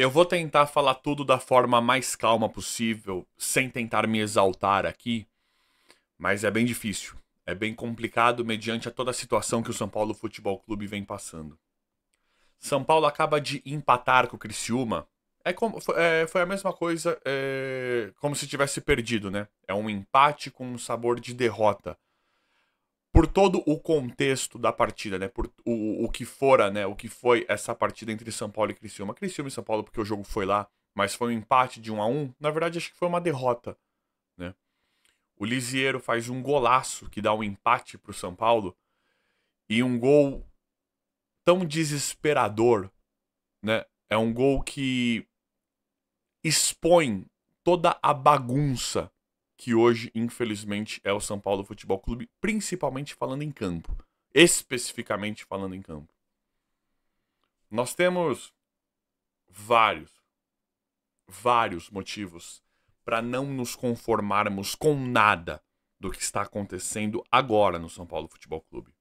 Eu vou tentar falar tudo da forma mais calma possível, sem tentar me exaltar aqui, mas é bem difícil. É bem complicado mediante a toda a situação que o São Paulo Futebol Clube vem passando. São Paulo acaba de empatar com o Criciúma. Foi a mesma coisa, como se tivesse perdido, né? É um empate com um sabor de derrota. Por todo o contexto da partida, né? Por o que fora, né? O que foi essa partida entre São Paulo e Criciúma. Criciúma e São Paulo, porque o jogo foi lá, mas foi um empate de 1-1. Na verdade, acho que foi uma derrota, né? O Lisiero faz um golaço que dá um empate pro São Paulo e um gol tão desesperador, né? É um gol que expõe toda a bagunça que hoje, infelizmente, é o São Paulo Futebol Clube, principalmente falando em campo. Especificamente falando em campo. Nós temos vários, vários motivos para não nos conformarmos com nada do que está acontecendo agora no São Paulo Futebol Clube.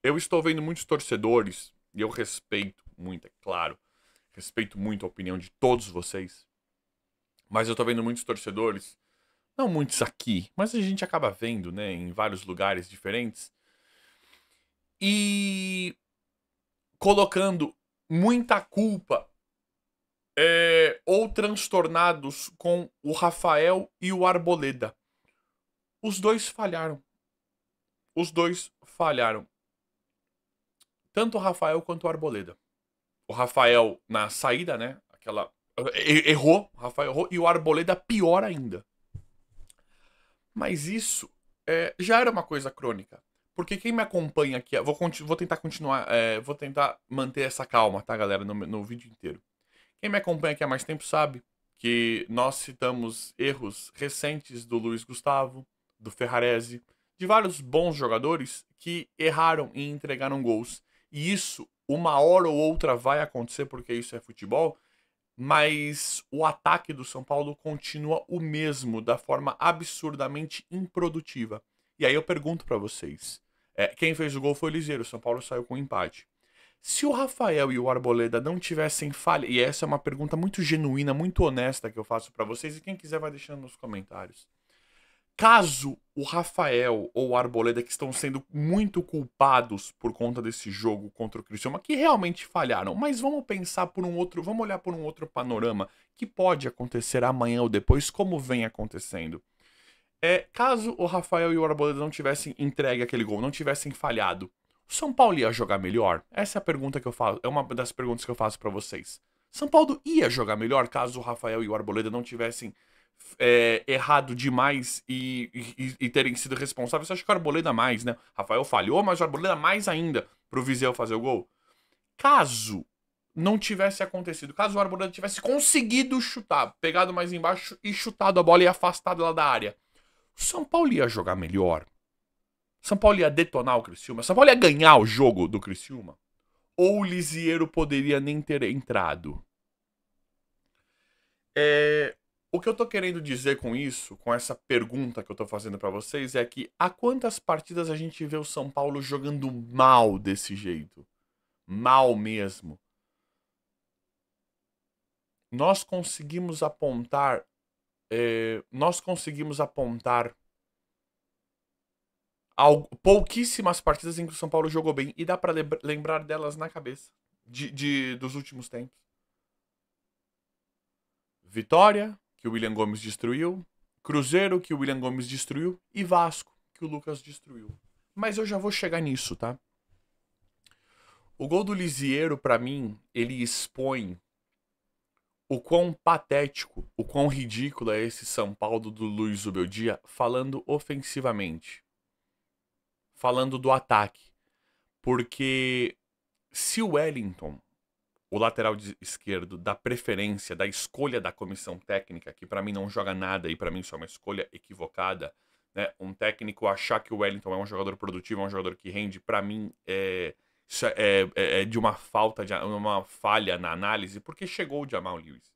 Eu estou vendo muitos torcedores, e eu respeito muito, é claro, respeito muito a opinião de todos vocês, mas eu estou vendo muitos torcedores, não muitos aqui, mas a gente acaba vendo, né, em vários lugares diferentes, e colocando muita culpa ou transtornados com o Rafael e o Arboleda. Os dois falharam. Os dois falharam. Tanto o Rafael quanto o Arboleda. O Rafael na saída, né? Aquela. Errou, o Rafael errou, e o Arboleda pior ainda. Mas isso já era uma coisa crônica. Porque quem me acompanha aqui. Vou tentar continuar. Vou tentar manter essa calma, tá, galera? No vídeo inteiro. Quem me acompanha aqui há mais tempo sabe que nós citamos erros recentes do Luiz Gustavo, do Ferrarese, de vários bons jogadores que erraram e entregaram gols. E isso, uma hora ou outra, vai acontecer porque isso é futebol, mas o ataque do São Paulo continua o mesmo, da forma absurdamente improdutiva. E aí eu pergunto pra vocês, quem fez o gol foi o Liseiro, o São Paulo saiu com um empate. Se o Rafael e o Arboleda não tivessem falha, e essa é uma pergunta muito genuína, muito honesta que eu faço pra vocês, e quem quiser vai deixando nos comentários. Caso o Rafael ou o Arboleda, que estão sendo muito culpados por conta desse jogo contra o Criciúma, que realmente falharam, mas vamos pensar por um outro, vamos olhar por um outro panorama que pode acontecer amanhã ou depois, como vem acontecendo. Caso o Rafael e o Arboleda não tivessem entregue aquele gol, não tivessem falhado, o São Paulo ia jogar melhor? Essa é a pergunta que eu faço, é uma das perguntas que eu faço pra vocês. São Paulo ia jogar melhor caso o Rafael e o Arboleda não tivessem errado demais e terem sido responsáveis? Você acha que o Arboleda mais, né? Rafael falhou, mas o Arboleda mais ainda pro Viseu fazer o gol. Caso não tivesse acontecido, caso o Arboleda tivesse conseguido chutar, pegado mais embaixo e chutado a bola e afastado ela da área, o São Paulo ia jogar melhor? São Paulo ia detonar o Criciúma? São Paulo ia ganhar o jogo do Criciúma? Ou o Lisiero poderia nem ter entrado? O que eu tô querendo dizer com isso, com essa pergunta que eu tô fazendo pra vocês, é que há quantas partidas a gente vê o São Paulo jogando mal desse jeito? Mal mesmo. Nós conseguimos apontar. Nós conseguimos apontar pouquíssimas partidas em que o São Paulo jogou bem. E dá pra lembrar delas na cabeça. Dos últimos tempos. Vitória, que o William Gomes destruiu. Cruzeiro, que o William Gomes destruiu. E Vasco, que o Lucas destruiu. Mas eu já vou chegar nisso, tá? O gol do Lisiero, pra mim, ele expõe o quão patético, o quão ridículo é esse São Paulo do Luiz Zubeldia falando ofensivamente. Falando do ataque. Porque se o Wellington, o lateral esquerdo, da preferência, da escolha da comissão técnica, que pra mim não joga nada e pra mim isso é uma escolha equivocada, né? Um técnico achar que o Wellington é um jogador produtivo, é um jogador que rende, pra mim isso é de uma uma falha na análise, porque chegou o Jamal Lewis.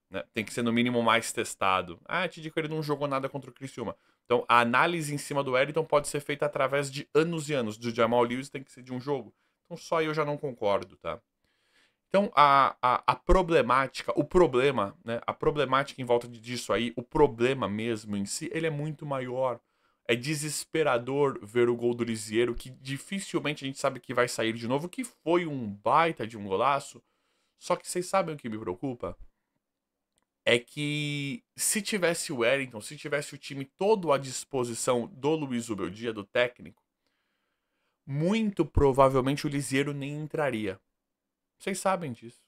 Né? Tem que ser no mínimo mais testado. Te digo que ele não jogou nada contra o Criciúma. Então a análise em cima do Wellington pode ser feita através de anos e anos. Do Jamal Lewis tem que ser de um jogo. Então só eu já não concordo, tá? Então, a problemática, o problema, né? A problemática em volta disso aí, o problema mesmo em si, ele é muito maior. É desesperador ver o gol do Lisieiro, que dificilmente a gente sabe que vai sair de novo, que foi um baita de um golaço. Só que vocês sabem o que me preocupa? É que se tivesse o Wellington, se tivesse o time todo à disposição do Luiz Ubeldia, do técnico, muito provavelmente o Lisieiro nem entraria. Vocês sabem disso.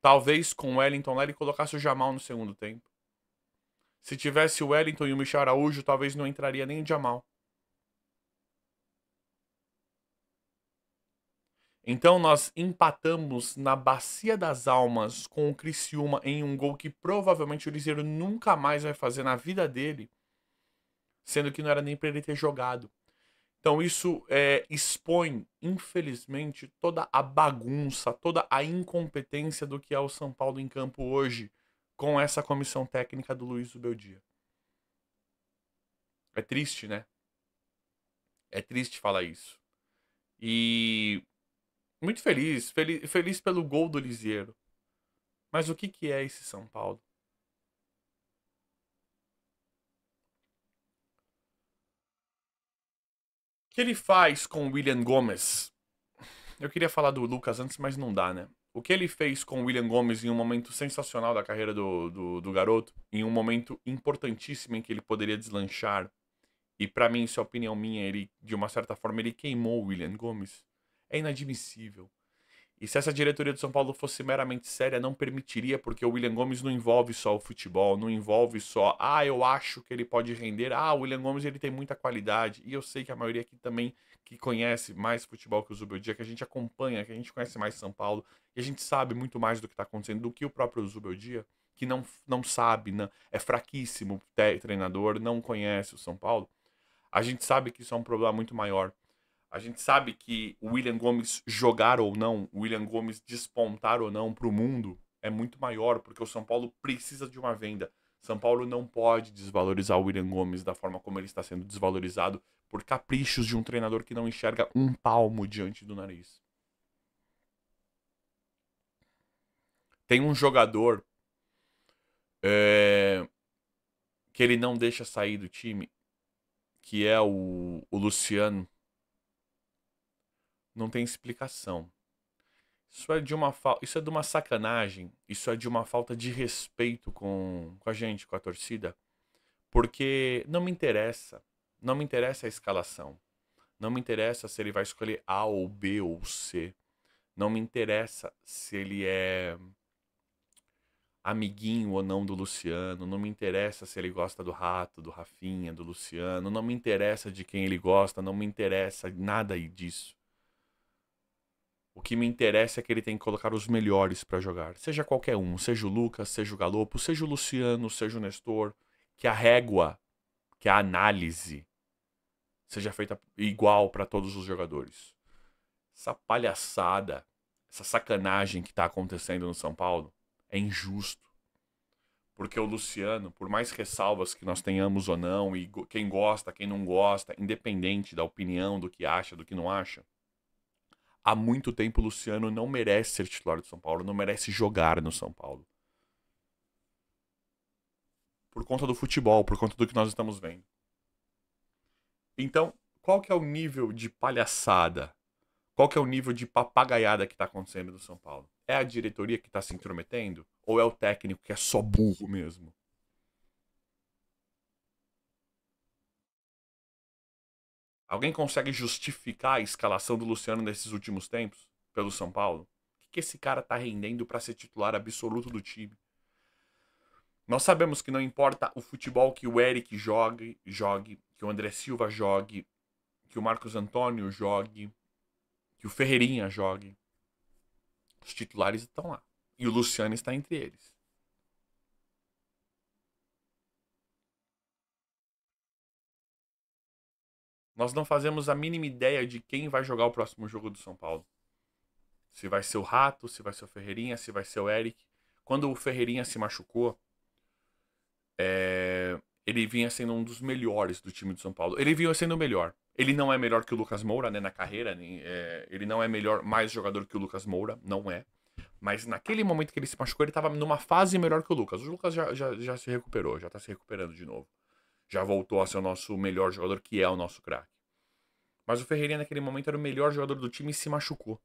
Talvez com o Wellington lá ele colocasse o Jamal no segundo tempo. Se tivesse o Wellington e o Michel Araújo, talvez não entraria nem o Jamal. Então nós empatamos na Bacia das Almas com o Criciúma em um gol que provavelmente o Liseiro nunca mais vai fazer na vida dele, sendo que não era nem para ele ter jogado. Então isso expõe, infelizmente, toda a bagunça, toda a incompetência do que é o São Paulo em campo hoje, com essa comissão técnica do Luiz Ubeldia. É triste, né? É triste falar isso. E muito feliz pelo gol do Lisieiro. Mas o que, que é esse São Paulo? O que ele faz com o William Gomes? Eu queria falar do Lucas antes, mas não dá, né? O que ele fez com o William Gomes em um momento sensacional da carreira do garoto, em um momento importantíssimo em que ele poderia deslanchar, e pra mim, isso é opinião minha, ele, de uma certa forma, ele queimou o William Gomes, é inadmissível. E se essa diretoria do São Paulo fosse meramente séria, não permitiria, porque o William Gomes não envolve só o futebol, não envolve só, eu acho que ele pode render, o William Gomes ele tem muita qualidade. E eu sei que a maioria aqui também que conhece mais futebol que o Zubeldia, que a gente acompanha, que a gente conhece mais São Paulo, e a gente sabe muito mais do que está acontecendo do que o próprio Zubeldia, que não sabe, não, é fraquíssimo treinador, não conhece o São Paulo. A gente sabe que isso é um problema muito maior. A gente sabe que o William Gomes jogar ou não, o William Gomes despontar ou não para o mundo é muito maior, porque o São Paulo precisa de uma venda. São Paulo não pode desvalorizar o William Gomes da forma como ele está sendo desvalorizado por caprichos de um treinador que não enxerga um palmo diante do nariz. Tem um jogador é, que ele não deixa sair do time, que é o Luciano. Não tem explicação. Isso é de uma sacanagem, isso é de uma falta de respeito com a gente, com a torcida, porque não me interessa, não me interessa a escalação, não me interessa se ele vai escolher A ou B ou C, não me interessa se ele é amiguinho ou não do Luciano, não me interessa se ele gosta do Rato, do Rafinha, do Luciano, não me interessa de quem ele gosta, não me interessa nada disso. O que me interessa é que ele tem que colocar os melhores para jogar. Seja qualquer um, seja o Lucas, seja o Galopo, seja o Luciano, seja o Nestor. Que a régua, que a análise seja feita igual para todos os jogadores. Essa palhaçada, essa sacanagem que está acontecendo no São Paulo é injusto. Porque o Luciano, por mais ressalvas que nós tenhamos ou não, e quem gosta, quem não gosta, independente da opinião, do que acha, do que não acha, há muito tempo o Luciano não merece ser titular do São Paulo, não merece jogar no São Paulo. Por conta do futebol, por conta do que nós estamos vendo. Então, qual que é o nível de palhaçada? Qual que é o nível de papagaiada que está acontecendo no São Paulo? É a diretoria que está se intrometendo? Ou é o técnico que é só burro mesmo? Alguém consegue justificar a escalação do Luciano nesses últimos tempos pelo São Paulo? O que esse cara tá rendendo para ser titular absoluto do time? Nós sabemos que não importa o futebol que o Eric jogue, que o André Silva jogue, que o Marcos Antônio jogue, que o Ferreirinha jogue. Os titulares estão lá. E o Luciano está entre eles. Nós não fazemos a mínima ideia de quem vai jogar o próximo jogo do São Paulo. Se vai ser o Rato, se vai ser o Ferreirinha, se vai ser o Eric. Quando o Ferreirinha se machucou, ele vinha sendo um dos melhores do time do São Paulo. Ele vinha sendo o melhor. Ele não é melhor que o Lucas Moura, né, na carreira. Ele não é melhor, mais jogador que o Lucas Moura, não é. Mas naquele momento que ele se machucou, ele tava numa fase melhor que o Lucas. O Lucas já se recuperou, já tá se recuperando de novo. Já voltou a ser o nosso melhor jogador, que é o nosso craque. Mas o Ferreirinha naquele momento era o melhor jogador do time e se machucou.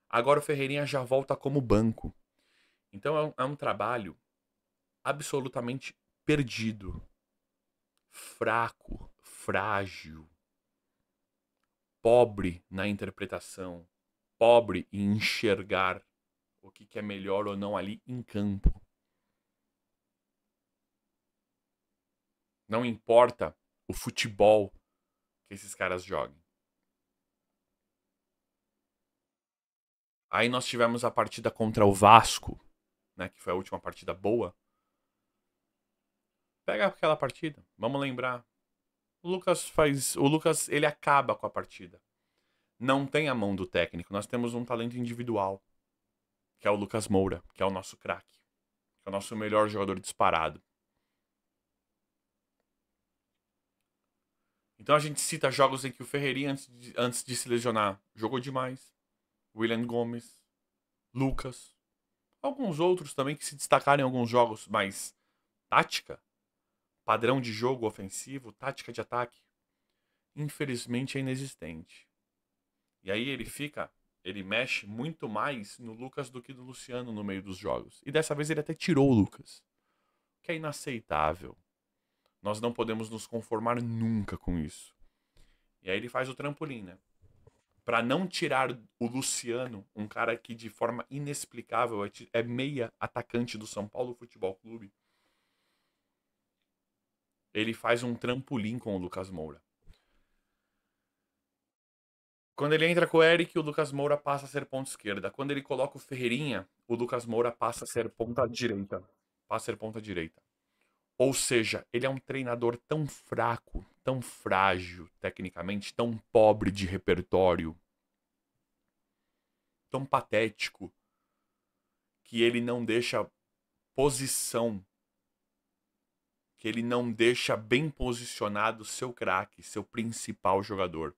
Agora o Ferreirinha já volta como banco. Então é um trabalho absolutamente perdido, fraco, frágil, pobre na interpretação, pobre em enxergar o que é melhor ou não ali em campo. Não importa o futebol que esses caras joguem. Aí nós tivemos a partida contra o Vasco, né, que foi a última partida boa. Pega aquela partida, vamos lembrar. O Lucas, ele acaba com a partida. Não tem a mão do técnico, nós temos um talento individual, que é o Lucas Moura, que é o nosso craque, que é o nosso melhor jogador disparado. Então a gente cita jogos em que o Ferreirinha, antes de se lesionar, jogou demais. William Gomes, Lucas. Alguns outros também que se destacaram em alguns jogos, mas tática, padrão de jogo ofensivo, tática de ataque, infelizmente é inexistente. E aí ele mexe muito mais no Lucas do que no Luciano no meio dos jogos. E dessa vez ele até tirou o Lucas, que é inaceitável. Nós não podemos nos conformar nunca com isso. E aí ele faz o trampolim, né? Para não tirar o Luciano, um cara que de forma inexplicável é meia atacante do São Paulo Futebol Clube. Ele faz um trampolim com o Lucas Moura. Quando ele entra com o Eric, o Lucas Moura passa a ser ponta esquerda. Quando ele coloca o Ferreirinha, o Lucas Moura passa a ser ponta direita. Passa a ser ponta direita. Ou seja, ele é um treinador tão fraco, tão frágil tecnicamente, tão pobre de repertório, tão patético, que ele não deixa posição, que ele não deixa bem posicionado seu craque, seu principal jogador.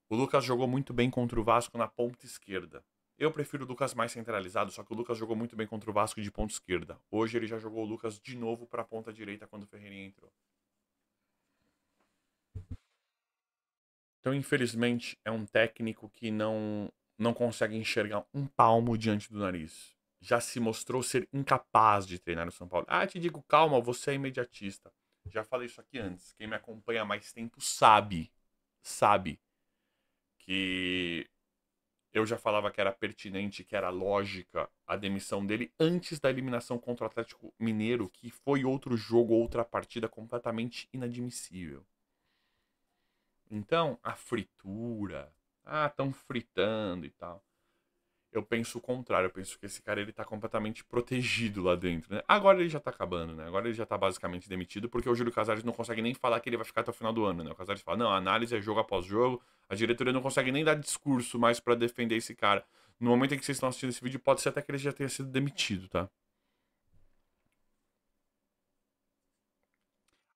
O Lucas jogou muito bem contra o Vasco na ponta esquerda. Eu prefiro o Lucas mais centralizado, só que o Lucas jogou muito bem contra o Vasco de ponta esquerda. Hoje ele já jogou o Lucas de novo para a ponta direita quando o Ferreirinha entrou. Então, infelizmente, é um técnico que não consegue enxergar um palmo diante do nariz. Já se mostrou ser incapaz de treinar no São Paulo. Ah, te digo, calma, você é imediatista. Já falei isso aqui antes. Quem me acompanha há mais tempo sabe que eu já falava que era pertinente, que era lógica a demissão dele antes da eliminação contra o Atlético Mineiro, que foi outro jogo, outra partida completamente inadmissível. Então, a fritura, estão fritando e tal. Eu penso o contrário, eu penso que esse cara ele tá completamente protegido lá dentro, né? Agora ele já tá acabando, né? Agora ele já tá basicamente demitido, porque o Júlio Casares não consegue nem falar que ele vai ficar até o final do ano, né? O Casares fala, não, a análise é jogo após jogo, a diretoria não consegue nem dar discurso mais pra defender esse cara. No momento em que vocês estão assistindo esse vídeo, pode ser até que ele já tenha sido demitido, tá?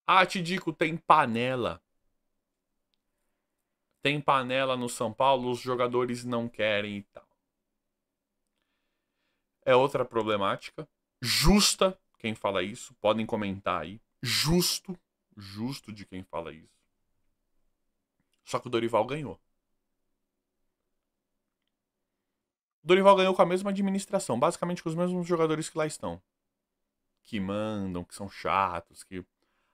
Ah, Tidico, tem panela. Tem panela no São Paulo, os jogadores não querem e tal. É outra problemática. Justa quem fala isso. Podem comentar aí. Justo. Justo de quem fala isso. Só que o Dorival ganhou. O Dorival ganhou com a mesma administração. Basicamente com os mesmos jogadores que lá estão. Que mandam, que são chatos, que...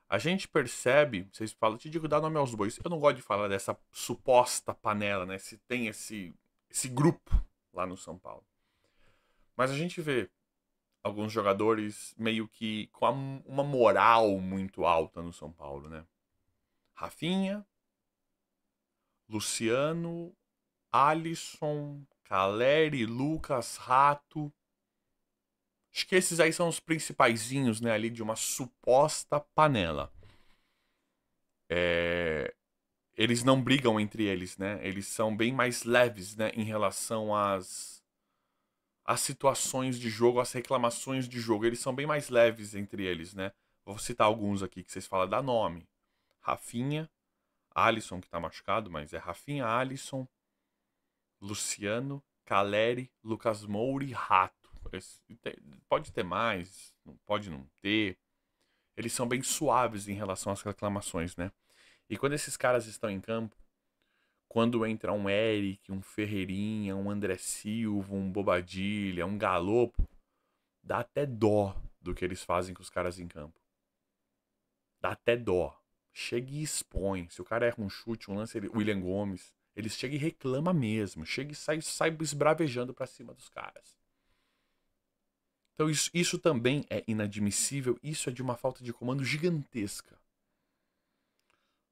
A gente percebe, vocês falam, te digo, dá nome aos bois. Eu não gosto de falar dessa suposta panela, né? Se tem esse grupo lá no São Paulo. Mas a gente vê alguns jogadores meio que com uma moral muito alta no São Paulo, né? Rafinha, Luciano, Alisson, Caleri, Lucas, Rato. Acho que esses aí são os principaizinhos, né, ali de uma suposta panela. Eles não brigam entre eles, né? Eles são bem mais leves, né, em relação às situações de jogo, às reclamações de jogo. Eles são bem mais leves entre eles, né? Vou citar alguns aqui que vocês falam, dá nome. Rafinha, Alisson, que tá machucado, mas é Rafinha, Alisson, Luciano, Caleri, Lucas Moura e Rato. Pode ter mais, pode não ter. Eles são bem suaves em relação às reclamações, né? E quando esses caras estão em campo, quando entra um Eric, um Ferreirinha, um André Silva, um Bobadilha, um Galopo, dá até dó do que eles fazem com os caras em campo. Dá até dó. Chega e expõe. Se o cara erra um chute, um lance, William Gomes, eles chegam e reclama mesmo. Chega e sai esbravejando pra cima dos caras. Então isso também é inadmissível. Isso é de uma falta de comando gigantesca.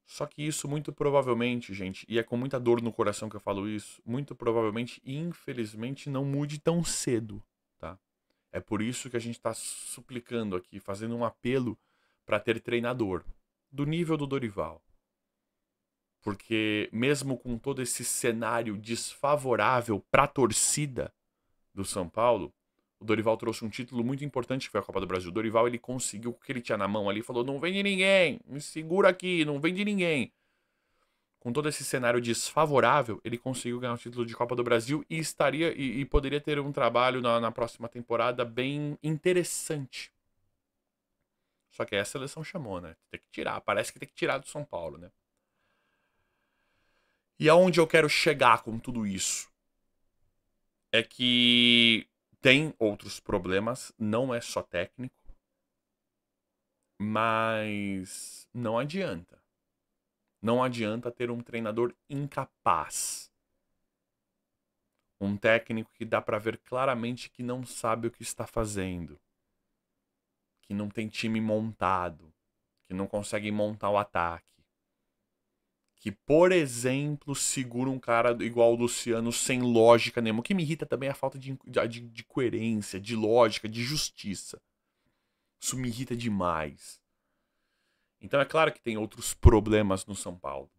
Só que isso muito provavelmente, gente, e é com muita dor no coração que eu falo isso, muito provavelmente, infelizmente, não mude tão cedo, tá? É por isso que a gente está suplicando aqui, fazendo um apelo para ter treinador do nível do Dorival. Porque mesmo com todo esse cenário desfavorável para a torcida do São Paulo, o Dorival trouxe um título muito importante que foi a Copa do Brasil. O Dorival, ele conseguiu o que ele tinha na mão ali, falou: não vende ninguém, me segura aqui, não vende ninguém. Com todo esse cenário desfavorável, ele conseguiu ganhar o título de Copa do Brasil e estaria e poderia ter um trabalho na próxima temporada bem interessante. Só que aí a seleção chamou, né? Tem que tirar, parece que tem que tirar do São Paulo, né? E aonde eu quero chegar com tudo isso é que tem outros problemas, não é só técnico, mas não adianta. Não adianta ter um treinador incapaz. Um técnico que dá pra ver claramente que não sabe o que está fazendo. Que não tem time montado. Que não consegue montar o ataque. Que, por exemplo, segura um cara igual o Luciano sem lógica nenhuma. O que me irrita também é a falta de coerência, de lógica, de justiça. Isso me irrita demais. Então é claro que tem outros problemas no São Paulo.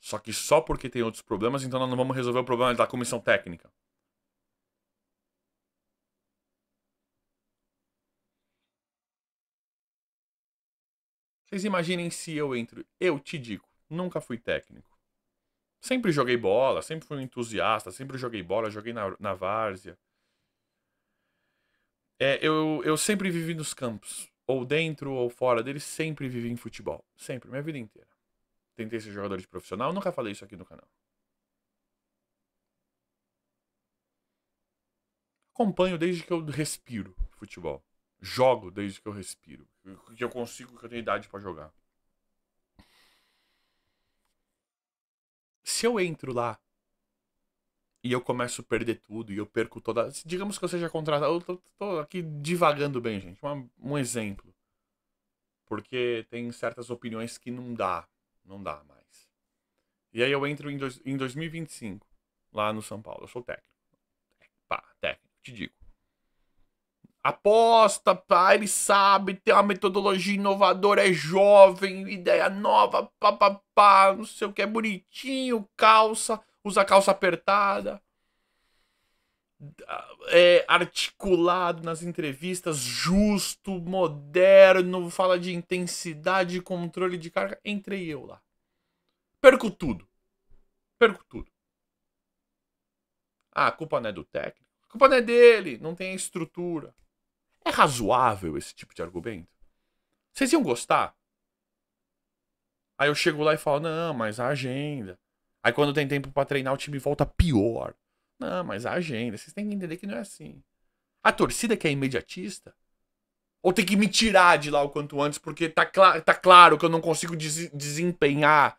Só que só porque tem outros problemas, então nós não vamos resolver o problema da comissão técnica. Vocês imaginem se eu entro. Eu te digo, nunca fui técnico. Sempre joguei bola, sempre fui um entusiasta, sempre joguei bola, joguei na várzea. Eu sempre vivi nos campos, ou dentro ou fora deles, sempre vivi em futebol. Sempre, minha vida inteira. Tentei ser jogador de profissional, nunca falei isso aqui no canal. Acompanho desde que eu respiro futebol. Jogo desde que eu respiro. Que eu consigo, que eu tenho idade pra jogar. Se eu entro lá e eu começo a perder tudo e eu perco toda. Digamos que eu seja contratado. Eu tô aqui divagando bem, gente. Um exemplo. Porque tem certas opiniões que não dá. Não dá mais. E aí eu entro em 2025, lá no São Paulo. Eu sou técnico. Pá, técnico, te digo. Aposta, pá, ele sabe, tem uma metodologia inovadora, é jovem, ideia nova, pá, pá, pá, não sei o que, é bonitinho, calça, usa calça apertada, é articulado nas entrevistas, justo, moderno, fala de intensidade, controle de carga. Entrei eu lá. Perco tudo. Perco tudo. Ah, a culpa não é do técnico. A culpa não é dele, não tem a estrutura. É razoável esse tipo de argumento? Vocês iam gostar? Aí eu chego lá e falo, não, mas a agenda. Aí quando tem tempo pra treinar, o time volta pior. Não, mas a agenda. Vocês têm que entender que não é assim. A torcida que é imediatista? Ou tem que me tirar de lá o quanto antes, porque tá claro que eu não consigo desempenhar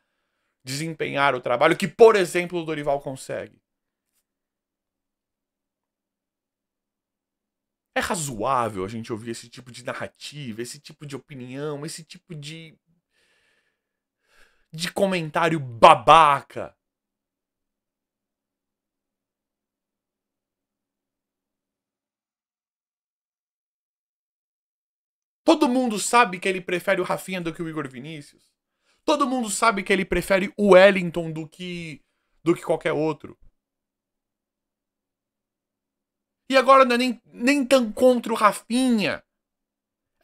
o trabalho que, por exemplo, o Dorival consegue. É razoável a gente ouvir esse tipo de narrativa, esse tipo de opinião, esse tipo de comentário babaca. Todo mundo sabe que ele prefere o Rafinha do que o Igor Vinícius. Todo mundo sabe que ele prefere o Wellington do que qualquer outro. E agora não é nem tão contra o Rafinha.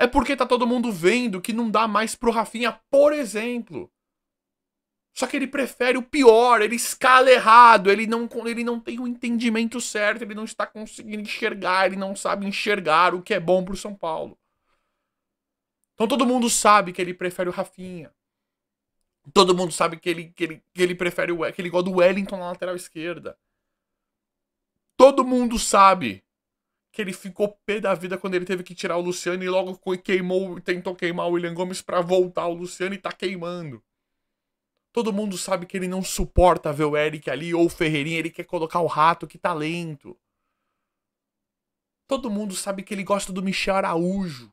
É porque tá todo mundo vendo que não dá mais pro Rafinha, por exemplo. Só que ele prefere o pior, ele escala errado, ele não tem o entendimento certo, ele não está conseguindo enxergar, ele não sabe enxergar o que é bom pro São Paulo. Então todo mundo sabe que ele prefere o Rafinha. Todo mundo sabe que ele prefere que ele gosta do Wellington na lateral esquerda. Todo mundo sabe que ele ficou pé da vida quando ele teve que tirar o Luciano e logo tentou queimar o William Gomes pra voltar o Luciano e tá queimando. Todo mundo sabe que ele não suporta ver o Eric ali ou o Ferreirinha, ele quer colocar o Rato, que talento. Todo mundo sabe que ele gosta do Michel Araújo.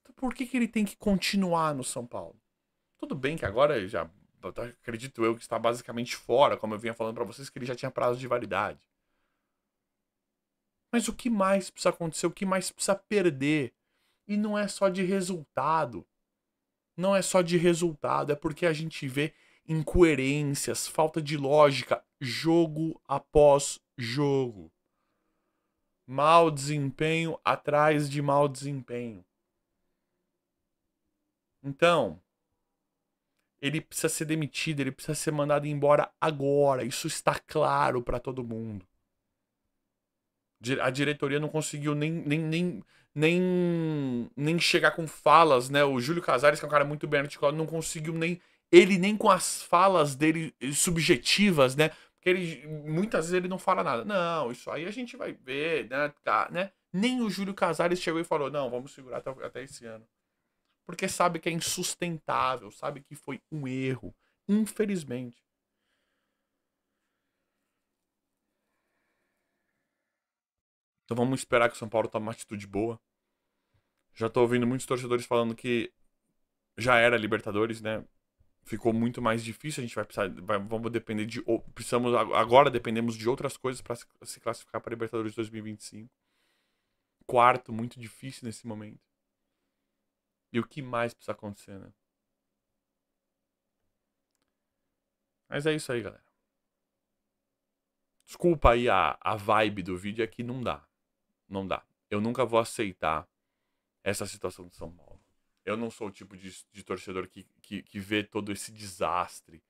Então por que ele tem que continuar no São Paulo? Tudo bem que agora já acredito eu que está basicamente fora, como eu vinha falando pra vocês, que ele já tinha prazo de validade. Mas o que mais precisa acontecer? O que mais precisa perder? E não é só de resultado. Não é só de resultado, é porque a gente vê incoerências, falta de lógica, jogo após jogo. Mau desempenho atrás de mau desempenho. Então, ele precisa ser demitido, ele precisa ser mandado embora agora. Isso está claro para todo mundo. A diretoria não conseguiu nem chegar com falas, né? O Júlio Casares, que é um cara muito bem articulado, não conseguiu nem com as falas dele subjetivas, né? Porque ele muitas vezes ele não fala nada. Não, isso aí a gente vai ver, né? Nem o Júlio Casares chegou e falou: não, vamos segurar até esse ano. Porque sabe que é insustentável, sabe que foi um erro. Infelizmente. Então vamos esperar que o São Paulo tome uma atitude boa. Já tô ouvindo muitos torcedores falando que já era Libertadores, né? Ficou muito mais difícil, a gente vai precisar, vamos depender de, precisamos agora dependemos de outras coisas para se classificar para Libertadores 2025. Quarto, muito difícil nesse momento. E o que mais precisa acontecer, né? Mas é isso aí, galera. Desculpa aí a vibe do vídeo, é que não dá. Não dá. Eu nunca vou aceitar essa situação de São Paulo. Eu não sou o tipo de torcedor que vê todo esse desastre,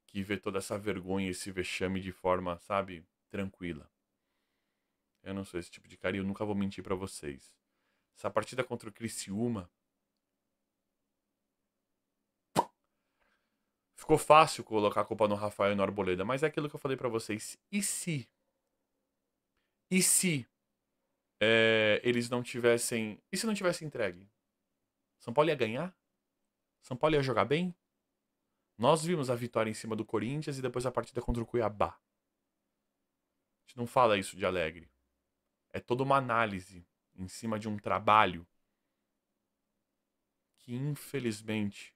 que vê toda essa vergonha, esse vexame de forma, sabe, tranquila. Eu não sou esse tipo de cara e eu nunca vou mentir pra vocês. Essa partida contra o Criciúma ficou fácil colocar a culpa no Rafael e no Arboleda, mas é aquilo que eu falei pra vocês. E se? E se eles não tivessem... E se não tivessem entregue? São Paulo ia ganhar? São Paulo ia jogar bem? Nós vimos a vitória em cima do Corinthians e depois a partida contra o Cuiabá. A gente não fala isso de alegre. É toda uma análise em cima de um trabalho que, infelizmente,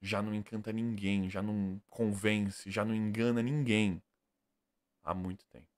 já não encanta ninguém, já não convence, já não engana ninguém há muito tempo.